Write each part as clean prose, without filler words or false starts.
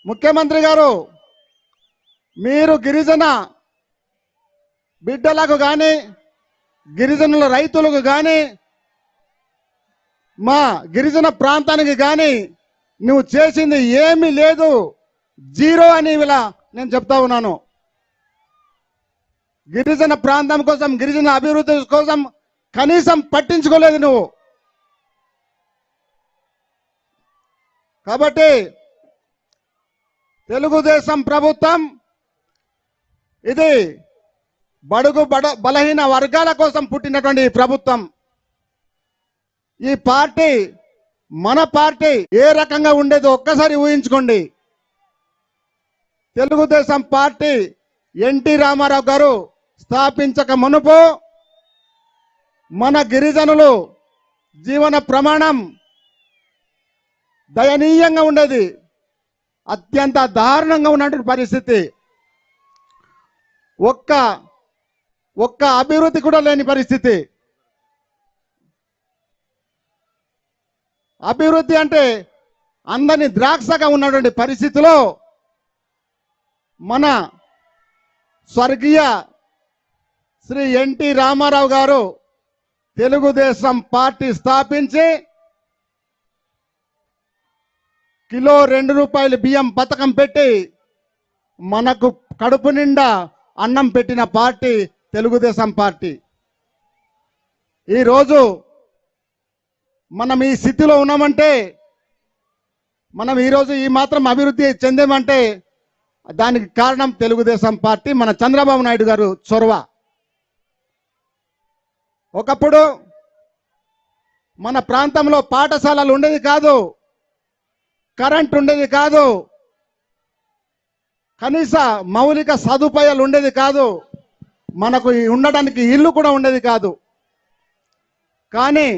ముఖ్యమంత్రి గారు, మీరు గిరిజన బిడ్డలకు కానీ గిరిజనుల రైతులకు కానీ మా గిరిజన ప్రాంతానికి కానీ నువ్వు చేసింది ఏమీ లేదు, జీరో అని ఇలా నేను చెప్తా ఉన్నాను. గిరిజన ప్రాంతం కోసం, గిరిజన అభివృద్ధి కోసం కనీసం పట్టించుకోలేదు నువ్వు. కాబట్టి తెలుగుదేశం ప్రభుత్వం ఇది బడుగు బలహీన వర్గాల కోసం పుట్టినటువంటి ప్రభుత్వం. ఈ పార్టీ మన పార్టీ ఏ రకంగా ఉండేదో ఒక్కసారి ఊహించుకోండి. తెలుగుదేశం పార్టీ ఎన్టీ రామారావు గారు స్థాపించక మునుపు మన గిరిజనులు జీవన ప్రమాణం దయనీయంగా ఉండేది, అత్యంత దారుణంగా ఉన్నటువంటి పరిస్థితి. ఒక్క అభివృద్ధి కూడా లేని పరిస్థితి. అభివృద్ధి అంటే అందరినీ ద్రాక్షగా ఉన్నటువంటి పరిస్థితిలో మన స్వర్గీయ శ్రీ ఎన్టీ రామారావు గారు తెలుగుదేశం పార్టీ స్థాపించి కిలో 2 రూపాయలు బియ్యం పథకం పెట్టి మనకు కడుపు నిండా అన్నం పెట్టిన పార్టీ తెలుగుదేశం పార్టీ. ఈరోజు మనం ఈ స్థితిలో ఉన్నామంటే, మనం ఈరోజు ఈ మాత్రం అభివృద్ధి చెందామంటే దానికి కారణం తెలుగుదేశం పార్టీ, మన చంద్రబాబు నాయుడు గారు చొరవ. ఒకప్పుడు మన ప్రాంతంలో పాఠశాలలు ఉండేది కాదు, కరెంట్ ఉండేది కాదు, కనీస మౌలిక సదుపాయాలు ఉండేది కాదు, మనకు ఉండడానికి ఇల్లు కూడా ఉండేది కాదు. కానీ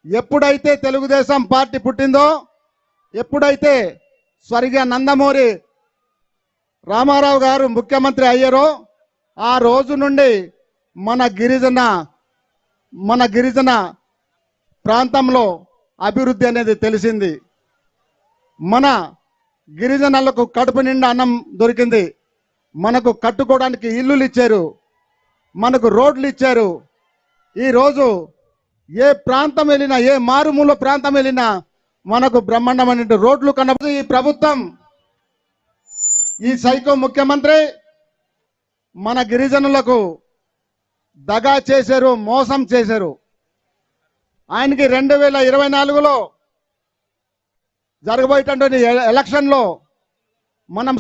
ఎప్పుడైతే తెలుగుదేశం పార్టీ పుట్టిందో, ఎప్పుడైతే స్వర్గీయ నందమూరి రామారావు గారు ముఖ్యమంత్రి అయ్యారో ఆ రోజు నుండి మన గిరిజన ప్రాంతంలో అభివృద్ధి అనేది తెలిసింది. మన గిరిజనులకు కడుపు నిండా అన్నం దొరికింది, మనకు కట్టుకోవడానికి ఇల్లులు ఇచ్చారు, మనకు రోడ్లు ఇచ్చారు. ఈరోజు ఏ ప్రాంతం వెళ్ళినా, ఏ మారుమూల ప్రాంతం వెళ్ళినా మనకు బ్రహ్మాండమైన రోడ్లు కనబడు. ఈ ప్రభుత్వం, ఈ సైకో ముఖ్యమంత్రి మన గిరిజనులకు దగా చేశారు, మోసం చేశారు. ఆయనకి 2024లో జరగబోయేటటువంటి ఎలక్షన్లో మనం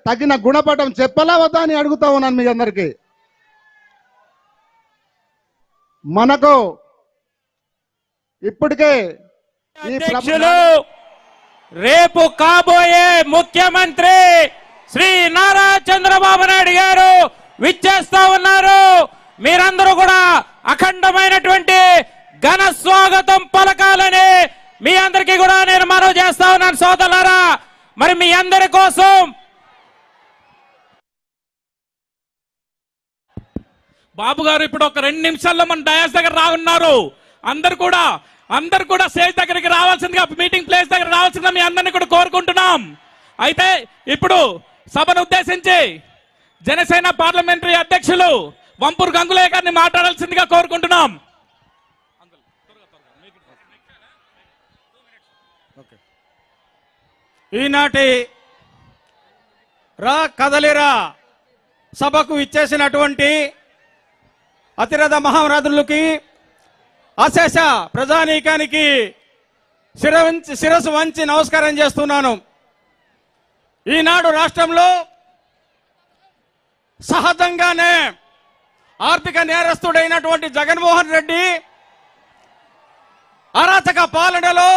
తగిన గుణపాఠం చెప్పలా వద్దా అని అడుగుతా ఉన్నాను మీ అందరికీ. మనకు ఇప్పటికే రేపు కాబోయే ముఖ్యమంత్రి శ్రీ నారా చంద్రబాబు నాయుడు గారు విచ్చేస్తా ఉన్నారు. మీరందరూ కూడా అఖండమైనటువంటి ఘన స్వాగతం పలకాలని మీ అందరికీ కూడా నేను మనవి చేస్తా ఉన్నాను సోదరులారా. మరి మీ అందరి కోసం బాబు గారు ఇప్పుడు ఒక 2 నిమిషాల్లో మన డయాస్ దగ్గర రానున్నారు. అందరు కూడా స్టేజ్ దగ్గరికి రావాల్సిందిగా, మీటింగ్ ప్లేస్ దగ్గర రావాల్సిందిగా మీ అందరినీ కూడా కోరుకుంటున్నాం. అయితే ఇప్పుడు సభను ఉద్దేశించి జనసేన పార్లమెంటరీ అధ్యక్షులు వంపూర్ గంగులయ్య గారిని మాట్లాడాల్సిందిగా కోరుకుంటున్నాం. ఈనాటి రా కదలిరా సభకు ఇచ్చేసినటువంటి అతిరథ మహారథులకి, అశేష ప్రజానీకానికి శిరస్సు వంచి నమస్కారం చేస్తున్నాను. ఈనాడు రాష్ట్రంలో సహజంగానే ఆర్థిక నేరస్తుడైనటువంటి జగన్మోహన్ రెడ్డి అరాచక పాలనలో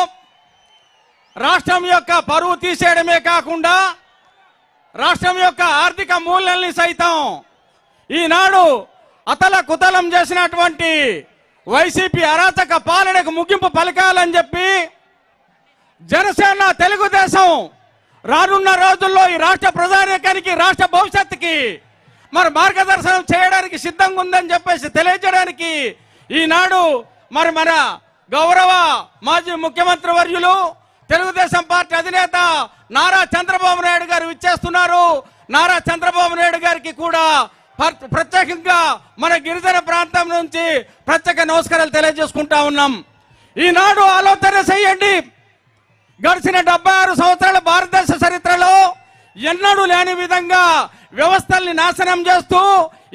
రాష్ట్రం యొక్క పరువు తీసేయడమే కాకుండా రాష్ట్రం యొక్క ఆర్థిక మూల్యాల్ని సైతం ఈనాడు అతల కుతలం చేసినటువంటి వైసీపీ అరాచక పాలనకు ముగింపు పలకాలని చెప్పి జనసేన తెలుగుదేశం రానున్న రోజుల్లో ఈ రాష్ట్ర ప్రజానీకానికి, రాష్ట్ర భవిష్యత్తుకి మరి మార్గదర్శనం చేయడానికి సిద్ధంగా ఉందని చెప్పేసి తెలియజేయడానికి ఈనాడు మరి మన గౌరవ మాజీ ముఖ్యమంత్రి వర్యులు, తెలుగుదేశం పార్టీ అధినేత నారా చంద్రబాబు నాయుడు గారు విచ్చేస్తున్నారు. నారా చంద్రబాబు నాయుడు గారికి కూడా ప్రత్యేకంగా మన గిరిజన ప్రాంతం నుంచి ప్రత్యేక నమస్కారాలు తెలియజేసుకుంటా ఉన్నాం. ఈనాడు ఆలోచన చేయండి, గడిచిన 76 సంవత్సరాల భారతదేశ చరిత్రలో ఎన్నడూ లేని విధంగా వ్యవస్థల్ని నాశనం చేస్తూ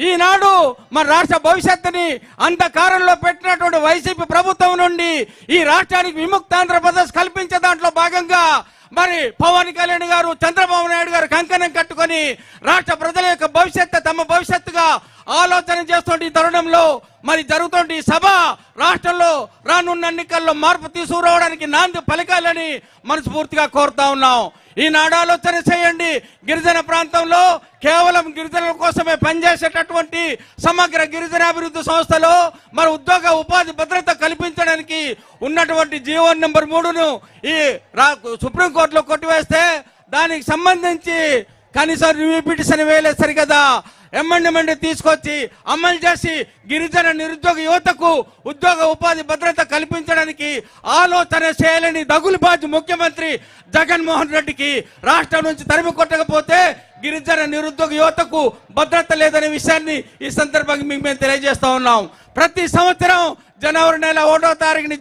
ఈనాడు మన రాష్ట్ర భవిష్యత్తుని అంధకారంలో పెట్టినటువంటి వైసీపీ ప్రభుత్వం నుండి ఈ రాష్ట్రానికి విముక్తాంధ్రప్రదేశ్ కల్పించే దాంట్లో భాగంగా మరి పవన్ కళ్యాణ్ గారు, చంద్రబాబు నాయుడు గారు కంకణం కట్టుకొని రాష్ట్ర ప్రజల యొక్క భవిష్యత్తు తమ భవిష్యత్తుగా ఆలోచన చేస్తున్న ఈ తరుణంలో మరి జరుగుతున్న ఈ సభ రాష్ట్రంలో రానున్న ఎన్నికల్లో మార్పు తీసుకురావడానికి నాంది పలకాలని మనస్ఫూర్తిగా కోరుతా ఉన్నాం. ఈనాడు ఆలోచన చేయండి, గిరిజన ప్రాంతంలో కేవలం గిరిజనుల కోసమే పనిచేసేటటువంటి సమగ్ర గిరిజనాభివృద్ధి సంస్థలో మరి ఉద్యోగ ఉపాధి భద్రత కల్పించడానికి ఉన్నటువంటి జీవో నెంబర్ 3ను ఈ సుప్రీంకోర్టులో కొట్టివేస్తే దానికి సంబంధించి కనీసం రివ్యూ పిటిషన్ వేయలేదు సరికదా. అమెండ్మెంట్ తీసుకొచ్చి అమలు చేసి గిరిజన నిరుద్యోగ యువతకు ఉద్యోగ ఉపాధి భద్రత కల్పించడానికి ఆలోచన చేయాలని దగులుబాజు ముఖ్యమంత్రి జగన్మోహన్ రెడ్డికి రాష్ట్రం నుంచి తరిమి కొట్టకపోతే గిరిజన నిరుద్యోగ యువతకు భద్రత లేదనే విషయాన్ని ఈ సందర్భంగా మేము తెలియజేస్తా ఉన్నాం. ప్రతి సంవత్సరం జనవరి నెల 1వ తారీఖుని